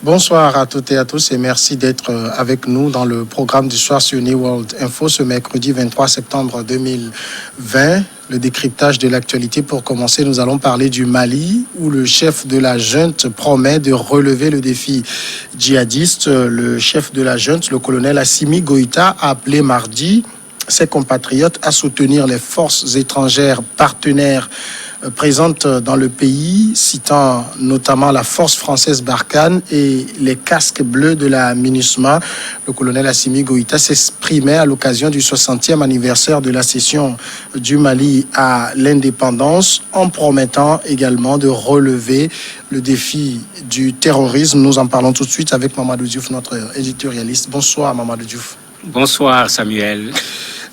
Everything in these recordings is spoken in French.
Bonsoir à toutes et à tous et merci d'être avec nous dans le programme du soir sur New World Info ce mercredi 23 septembre 2020. Le décryptage de l'actualité. Pour commencer, nous allons parler du Mali où le chef de la junte promet de relever le défi djihadiste. Le chef de la junte, le colonel Assimi Goïta, a appelé mardi ses compatriotes à soutenir les forces étrangères partenaires présentes dans le pays, citant notamment la force française Barkhane et les casques bleus de la MINUSMA. Le colonel Assimi Goïta s'exprimait à l'occasion du 60e anniversaire de la cession du Mali à l'indépendance, en promettant également de relever le défi du terrorisme. Nous en parlons tout de suite avec Mamadou Diouf, notre éditorialiste. Bonsoir Mamadou Diouf. Bonsoir Samuel.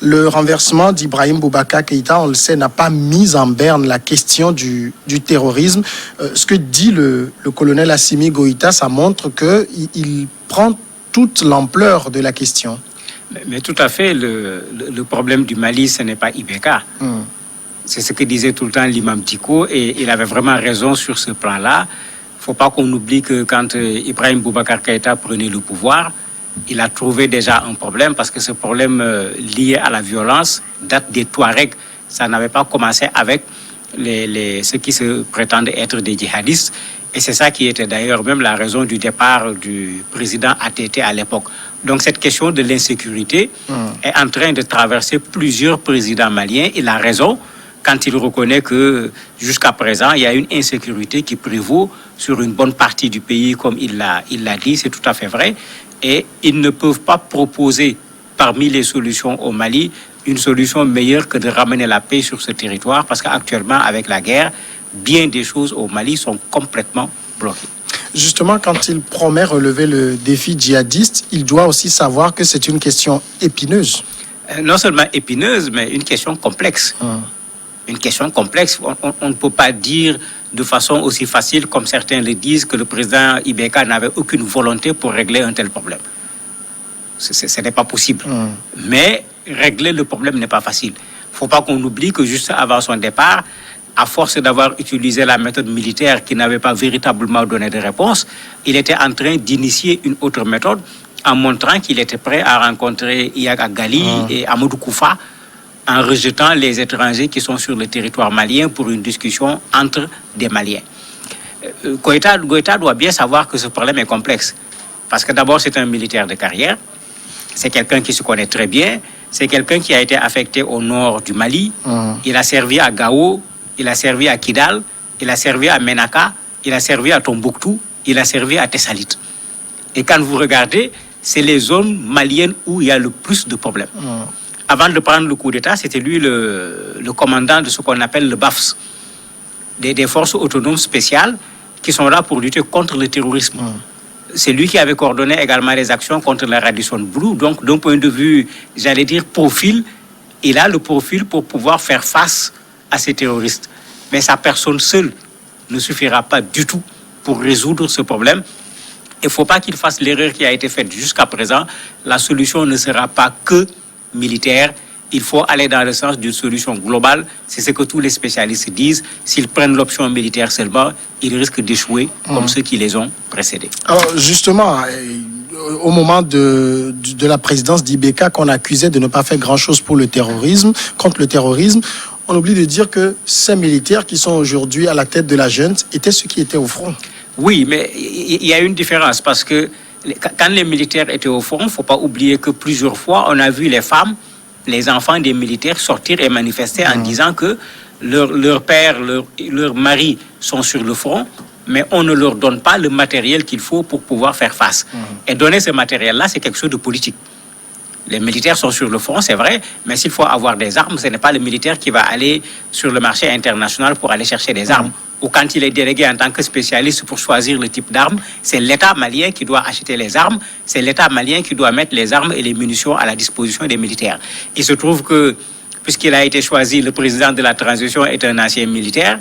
Le renversement d'Ibrahim Boubacar Keïta, on le sait, n'a pas mis en berne la question du terrorisme. Ce que dit le colonel Assimi Goïta, ça montre qu'il prend toute l'ampleur de la question. Mais tout à fait, le problème du Mali, ce n'est pas IBK. C'est ce que disait tout le temps l'imam Dicko, et il avait vraiment raison sur ce plan-là. Il ne faut pas qu'on oublie que quand Ibrahim Boubacar Keïta prenait le pouvoir, il a trouvé déjà un problème parce que ce problème lié à la violence date des Touaregs. Ça n'avait pas commencé avec ceux qui se prétendent être des djihadistes. Et c'est ça qui était d'ailleurs même la raison du départ du président ATT à l'époque. Donc cette question de l'insécurité est en train de traverser plusieurs présidents maliens. Il a raison quand il reconnaît que jusqu'à présent, il y a une insécurité qui prévaut sur une bonne partie du pays, comme il l'a dit, c'est tout à fait vrai. Et ils ne peuvent pas proposer parmi les solutions au Mali une solution meilleure que de ramener la paix sur ce territoire, parce qu'actuellement, avec la guerre, bien des choses au Mali sont complètement bloquées. Justement, quand il promet relever le défi djihadiste, il doit aussi savoir que c'est une question épineuse. Non seulement épineuse, mais une question complexe. Une question complexe. On ne peut pas dire de façon aussi facile, comme certains le disent, que le président IBK n'avait aucune volonté pour régler un tel problème. Ce n'est pas possible. Mais régler le problème n'est pas facile. Il ne faut pas qu'on oublie que juste avant son départ, à force d'avoir utilisé la méthode militaire qui n'avait pas véritablement donné de réponse, il était en train d'initier une autre méthode en montrant qu'il était prêt à rencontrer Iyad Agali et Amadou Koufa, en rejetant les étrangers qui sont sur le territoire malien pour une discussion entre des Maliens. Goïta doit bien savoir que ce problème est complexe. Parce que d'abord, c'est un militaire de carrière. C'est quelqu'un qui se connaît très bien. C'est quelqu'un qui a été affecté au nord du Mali. Il a servi à Gao, il a servi à Kidal, il a servi à Menaka, il a servi à Tombouctou, il a servi à Tessalit. Et quand vous regardez, c'est les zones maliennes où il y a le plus de problèmes. Avant de prendre le coup d'État, c'était lui le commandant de ce qu'on appelle le BAFS, des forces autonomes spéciales qui sont là pour lutter contre le terrorisme. C'est lui qui avait coordonné également les actions contre la Radisson Blu. Donc, d'un point de vue, j'allais dire, profil, il a le profil pour pouvoir faire face à ces terroristes. Mais sa personne seule ne suffira pas du tout pour résoudre ce problème. Il ne faut pas qu'il fasse l'erreur qui a été faite jusqu'à présent. La solution ne sera pas que militaire, il faut aller dans le sens d'une solution globale. C'est ce que tous les spécialistes disent. S'ils prennent l'option militaire seulement, ils risquent d'échouer comme ceux qui les ont précédés. Alors justement, au moment de la présidence d'IBK qu'on accusait de ne pas faire grand-chose pour le terrorisme, contre le terrorisme, on oublie de dire que ces militaires qui sont aujourd'hui à la tête de la junte étaient ceux qui étaient au front. Oui, mais il y a une différence parce que quand les militaires étaient au front, il ne faut pas oublier que plusieurs fois, on a vu les femmes, les enfants des militaires sortir et manifester en disant que leur père, leur mari sont sur le front, mais on ne leur donne pas le matériel qu'il faut pour pouvoir faire face. Et donner ce matériel-là, c'est quelque chose de politique. Les militaires sont sur le front, c'est vrai, mais s'il faut avoir des armes, ce n'est pas le militaire qui va aller sur le marché international pour aller chercher des armes. Ou quand il est délégué en tant que spécialiste pour choisir le type d'armes, c'est l'État malien qui doit acheter les armes, c'est l'État malien qui doit mettre les armes et les munitions à la disposition des militaires. Il se trouve que, puisqu'il a été choisi, le président de la transition est un ancien militaire,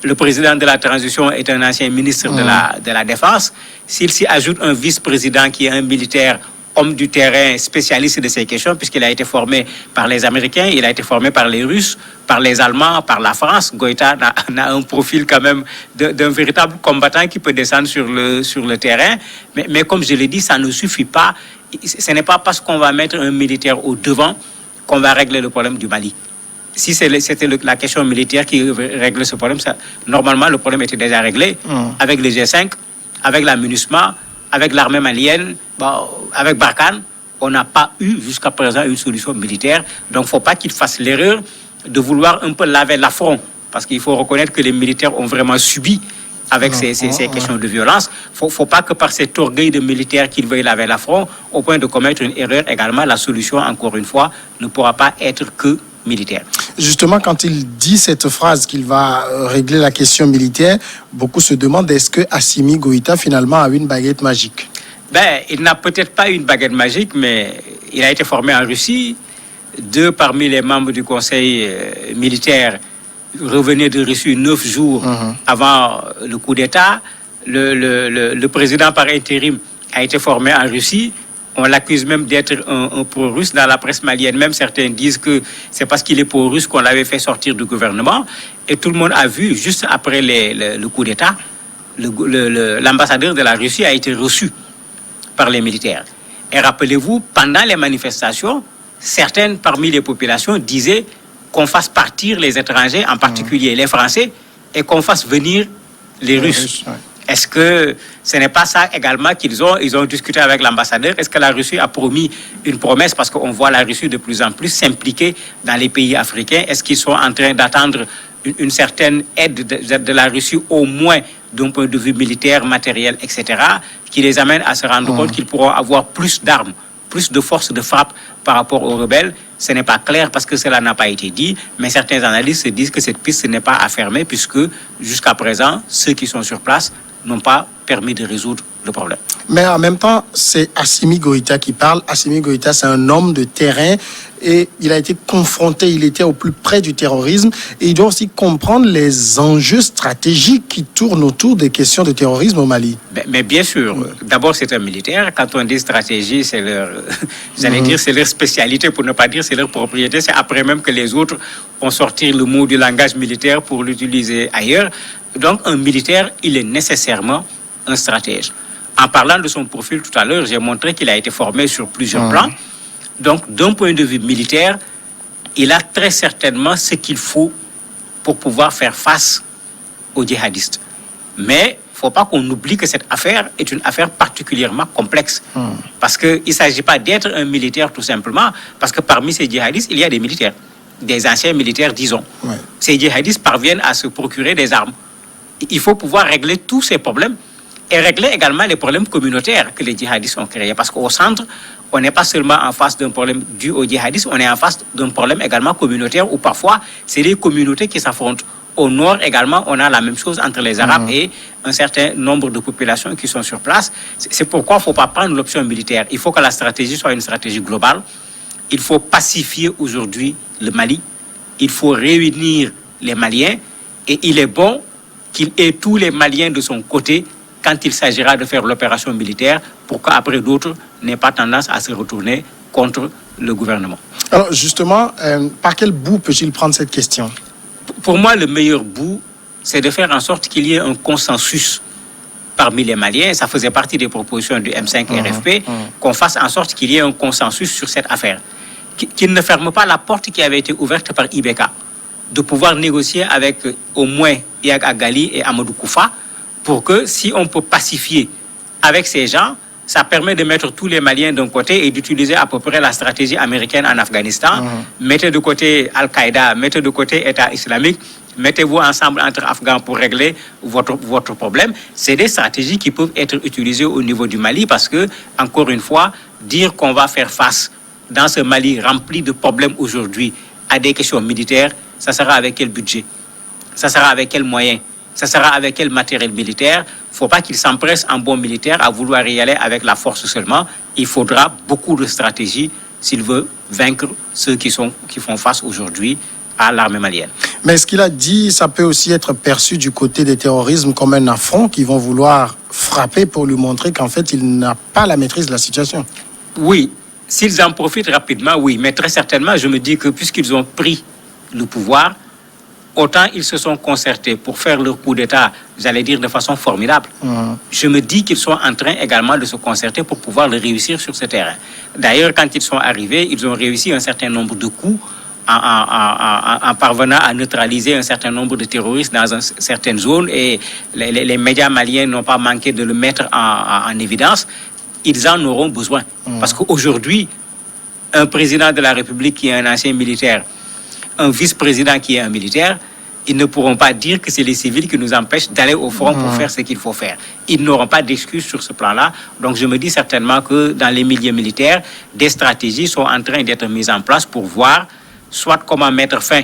le président de la transition est un ancien ministre de la Défense. S'il s'y ajoute un vice-président qui est un militaire homme du terrain spécialiste de ces questions, puisqu'il a été formé par les Américains, il a été formé par les Russes, par les Allemands, par la France. Goïta a un profil quand même d'un véritable combattant qui peut descendre sur le terrain. Mais comme je l'ai dit, ça ne suffit pas. Ce n'est pas parce qu'on va mettre un militaire au devant qu'on va régler le problème du Mali. Si c'était la question militaire qui règle ce problème, normalement le problème était déjà réglé avec le G5, avec la MINUSMA, avec l'armée malienne, avec Barkhane. On n'a pas eu jusqu'à présent une solution militaire. Donc il ne faut pas qu'ils fassent l'erreur de vouloir un peu laver l'affront, parce qu'il faut reconnaître que les militaires ont vraiment subi avec ces questions de violence. Il ne faut pas que par cet orgueil de militaires qu'ils veuillent laver l'affront, au point de commettre une erreur également. La solution, encore une fois, ne pourra pas être que militaire. Justement, quand il dit cette phrase qu'il va régler la question militaire, beaucoup se demandent est-ce que Assimi Goïta finalement a une baguette magique? Il n'a peut-être pas une baguette magique, mais il a été formé en Russie. 2 parmi les membres du conseil militaire revenaient de Russie 9 jours avant le coup d'État. Le président par intérim a été formé en Russie. On l'accuse même d'être un pro-russe dans la presse malienne. Même certains disent que c'est parce qu'il est pro-russe qu'on l'avait fait sortir du gouvernement. Et tout le monde a vu, juste après le coup d'État, l'ambassadeur de la Russie a été reçu par les militaires. Et rappelez-vous, pendant les manifestations, certaines parmi les populations disaient qu'on fasse partir les étrangers, en particulier les Français, et qu'on fasse venir les Russes. Est-ce que ce n'est pas ça également qu'ils ont discuté avec l'ambassadeur? Est-ce que la Russie a promis une promesse? Parce qu'on voit la Russie de plus en plus s'impliquer dans les pays africains. Est-ce qu'ils sont en train d'attendre une certaine aide de la Russie, au moins d'un point de vue militaire, matériel, etc., qui les amène à se rendre compte qu'ils pourront avoir plus d'armes, plus de force de frappe par rapport aux rebelles? Ce n'est pas clair parce que cela n'a pas été dit, mais certains analystes disent que cette piste n'est pas à fermer, puisque jusqu'à présent, ceux qui sont sur place n'ont pas permis de résoudre le problème. Mais en même temps, c'est Assimi Goïta qui parle. Assimi Goïta, c'est un homme de terrain et il a été confronté, il était au plus près du terrorisme et il doit aussi comprendre les enjeux stratégiques qui tournent autour des questions de terrorisme au Mali. Mais bien sûr, d'abord c'est un militaire. Quand on dit stratégie, c'est leur, dire, c'est leur spécialité, pour ne pas dire c'est leur propriété. C'est après même que les autres ont sorti le mot du langage militaire pour l'utiliser ailleurs. Donc un militaire, il est nécessairement un stratège. En parlant de son profil tout à l'heure, j'ai montré qu'il a été formé sur plusieurs plans. Donc, d'un point de vue militaire, il a très certainement ce qu'il faut pour pouvoir faire face aux djihadistes. Mais il ne faut pas qu'on oublie que cette affaire est une affaire particulièrement complexe. Parce qu'il ne s'agit pas d'être un militaire tout simplement, parce que parmi ces djihadistes, il y a des militaires, des anciens militaires, disons. Ces djihadistes parviennent à se procurer des armes. Il faut pouvoir régler tous ces problèmes et régler également les problèmes communautaires que les djihadistes ont créés. Parce qu'au centre, on n'est pas seulement en face d'un problème dû aux djihadistes, on est en face d'un problème également communautaire où parfois, c'est les communautés qui s'affrontent. Au nord également, on a la même chose entre les Arabes et un certain nombre de populations qui sont sur place. C'est pourquoi il ne faut pas prendre l'option militaire. Il faut que la stratégie soit une stratégie globale. Il faut pacifier aujourd'hui le Mali. Il faut réunir les Maliens. Et il est bon qu'il ait tous les Maliens de son côté quand il s'agira de faire l'opération militaire pour qu'après d'autres n'aient pas tendance à se retourner contre le gouvernement. Alors justement, par quel bout peut-il prendre cette question? Pour moi, le meilleur bout, c'est de faire en sorte qu'il y ait un consensus parmi les Maliens. Ça faisait partie des propositions du M5 RFP, qu'on fasse en sorte qu'il y ait un consensus sur cette affaire. Qu'il ne ferme pas la porte qui avait été ouverte par IBK, de pouvoir négocier avec au moins Yag Agali et Amadou Koufa, pour que si on peut pacifier avec ces gens, ça permet de mettre tous les Maliens d'un côté et d'utiliser à peu près la stratégie américaine en Afghanistan. Mettez de côté Al-Qaïda, mettez de côté État islamique, mettez-vous ensemble entre Afghans pour régler votre problème. C'est des stratégies qui peuvent être utilisées au niveau du Mali parce que, encore une fois, dire qu'on va faire face dans ce Mali rempli de problèmes aujourd'hui à des questions militaires, ça sera avec quel budget? Ça sera avec quels moyens? Ça sera avec quel matériel militaire? Il ne faut pas qu'il s'empresse en bon militaire à vouloir y aller avec la force seulement. Il faudra beaucoup de stratégie s'il veut vaincre ceux qui font face aujourd'hui à l'armée malienne. Mais ce qu'il a dit, ça peut aussi être perçu du côté des terroristes comme un affront qu'ils vont vouloir frapper pour lui montrer qu'en fait, il n'a pas la maîtrise de la situation. Oui, s'ils en profitent rapidement, oui. Mais très certainement, je me dis que puisqu'ils ont pris le pouvoir, autant ils se sont concertés pour faire leur coup d'État, j'allais dire de façon formidable. Je me dis qu'ils sont en train également de se concerter pour pouvoir le réussir sur ce terrain. D'ailleurs, quand ils sont arrivés, ils ont réussi un certain nombre de coups en parvenant à neutraliser un certain nombre de terroristes dans certaines zones, et les médias maliens n'ont pas manqué de le mettre en évidence. Ils en auront besoin. Parce qu'aujourd'hui, un président de la République qui est un ancien militaire, un vice-président qui est un militaire, ils ne pourront pas dire que c'est les civils qui nous empêchent d'aller au front pour faire ce qu'il faut faire. Ils n'auront pas d'excuses sur ce plan-là. Donc je me dis certainement que dans les milieux militaires, des stratégies sont en train d'être mises en place pour voir soit comment mettre fin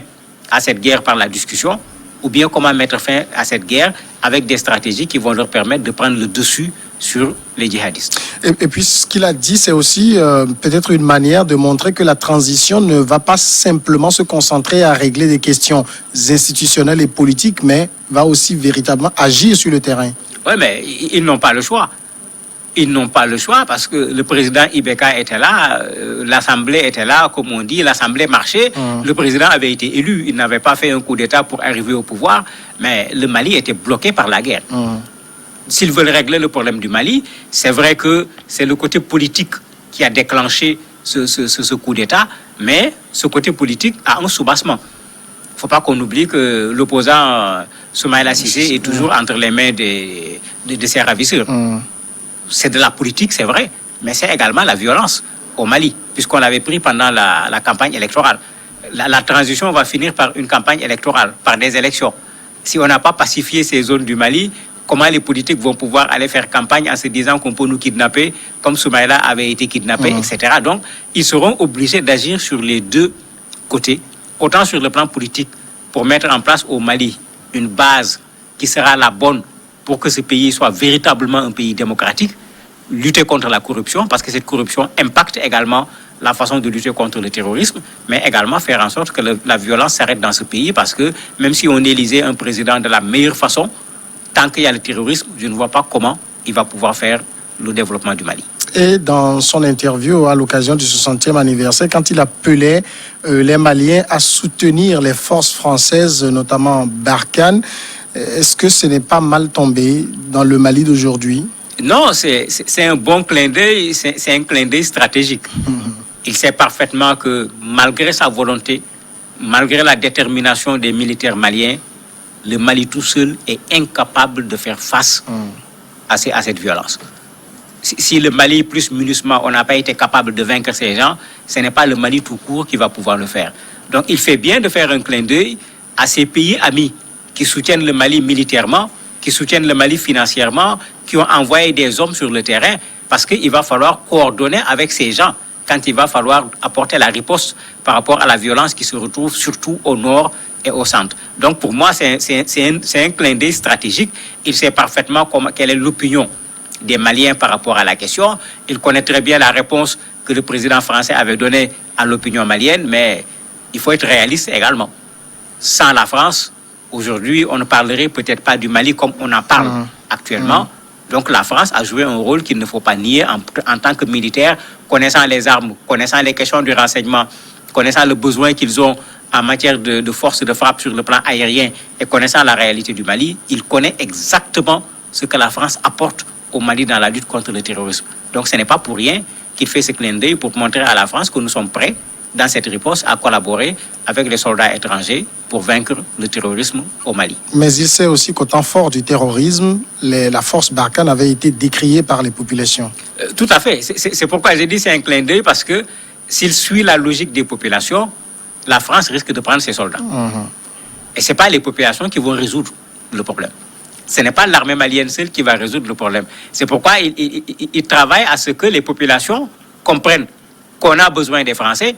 à cette guerre par la discussion, ou bien comment mettre fin à cette guerre avec des stratégies qui vont leur permettre de prendre le dessus sur les djihadistes. Et puis ce qu'il a dit, c'est aussi peut-être une manière de montrer que la transition ne va pas simplement se concentrer à régler des questions institutionnelles et politiques, mais va aussi véritablement agir sur le terrain. Oui, mais ils n'ont pas le choix. Ils n'ont pas le choix parce que le président Ibeka était là, l'Assemblée était là, comme on dit, l'Assemblée marchait. Le président avait été élu, il n'avait pas fait un coup d'État pour arriver au pouvoir, mais le Mali était bloqué par la guerre. S'ils veulent régler le problème du Mali, c'est vrai que c'est le côté politique qui a déclenché ce coup d'État, mais ce côté politique a un soubassement. Il ne faut pas qu'on oublie que l'opposant Soumaïla Cissé est toujours entre les mains de ses ravisseurs. C'est de la politique, c'est vrai, mais c'est également la violence au Mali, puisqu'on l'avait pris pendant la campagne électorale. La transition va finir par une campagne électorale, par des élections. Si on n'a pas pacifié ces zones du Mali, comment les politiques vont pouvoir aller faire campagne en se disant qu'on peut nous kidnapper, comme Soumaïla avait été kidnappé, etc. Donc, ils seront obligés d'agir sur les deux côtés, autant sur le plan politique, pour mettre en place au Mali une base qui sera la bonne pour que ce pays soit véritablement un pays démocratique, lutter contre la corruption, parce que cette corruption impacte également la façon de lutter contre le terrorisme, mais également faire en sorte que la violence s'arrête dans ce pays, parce que même si on élisait un président de la meilleure façon, tant qu'il y a le terrorisme, je ne vois pas comment il va pouvoir faire le développement du Mali. Et dans son interview à l'occasion du 60e anniversaire, quand il appelait les Maliens à soutenir les forces françaises, notamment Barkhane, est-ce que ce n'est pas mal tombé dans le Mali d'aujourd'hui? Non, c'est un bon clin d'œil, c'est un clin d'œil stratégique. Il sait parfaitement que malgré sa volonté, malgré la détermination des militaires maliens, le Mali tout seul est incapable de faire face à cette violence. Si le Mali plus MINUSMA, on n'a pas été capable de vaincre ces gens, ce n'est pas le Mali tout court qui va pouvoir le faire. Donc il fait bien de faire un clin d'œil à ces pays amis qui soutiennent le Mali militairement, qui soutiennent le Mali financièrement, qui ont envoyé des hommes sur le terrain, parce qu'il va falloir coordonner avec ces gens quand il va falloir apporter la riposte par rapport à la violence qui se retrouve surtout au nord et au centre. Donc pour moi, c'est un clin d'œil stratégique. Il sait parfaitement quelle est l'opinion des Maliens par rapport à la question. Il connaît très bien la réponse que le président français avait donnée à l'opinion malienne, mais il faut être réaliste également. Sans la France, aujourd'hui, on ne parlerait peut-être pas du Mali comme on en parle actuellement. Donc la France a joué un rôle qu'il ne faut pas nier en tant que militaire, connaissant les armes, connaissant les questions du renseignement, connaissant le besoin qu'ils ont en matière de force de frappe sur le plan aérien et connaissant la réalité du Mali. Il connaît exactement ce que la France apporte au Mali dans la lutte contre le terrorisme. Donc ce n'est pas pour rien qu'il fait ce clin d'œil pour montrer à la France que nous sommes prêts dans cette riposte à collaborer avec les soldats étrangers pour vaincre le terrorisme au Mali. Mais il sait aussi qu'au temps fort du terrorisme, la force Barkhane avait été décriée par les populations. Tout à fait. C'est pourquoi j'ai dit c'est un clin d'œil, parce que s'il suit la logique des populations, la France risque de prendre ses soldats. Et ce n'est pas les populations qui vont résoudre le problème. Ce n'est pas l'armée malienne seule qui va résoudre le problème. C'est pourquoi il travaille à ce que les populations comprennent qu'on a besoin des Français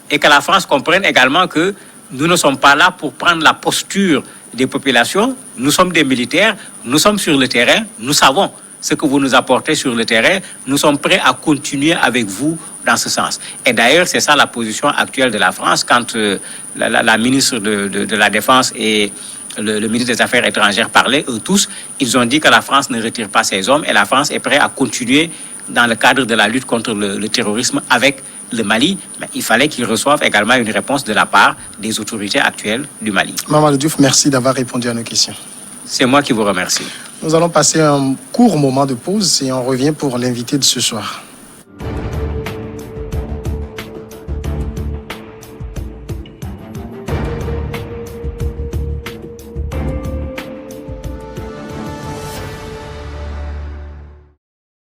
et que la France comprenne également que nous ne sommes pas là pour prendre la posture des populations. Nous sommes des militaires, nous sommes sur le terrain, nous savons ce que vous nous apportez sur le terrain, nous sommes prêts à continuer avec vous dans ce sens. Et d'ailleurs, c'est ça la position actuelle de la France quand la ministre de la Défense et le ministre des Affaires étrangères parlaient, eux tous, ils ont dit que la France ne retire pas ses hommes et la France est prête à continuer dans le cadre de la lutte contre le terrorisme avec le Mali, mais il fallait qu'ils reçoivent également une réponse de la part des autorités actuelles du Mali. Mamadou Diouf, merci d'avoir répondu à nos questions. C'est moi qui vous remercie. Nous allons passer un court moment de pause et on revient pour l'invité de ce soir.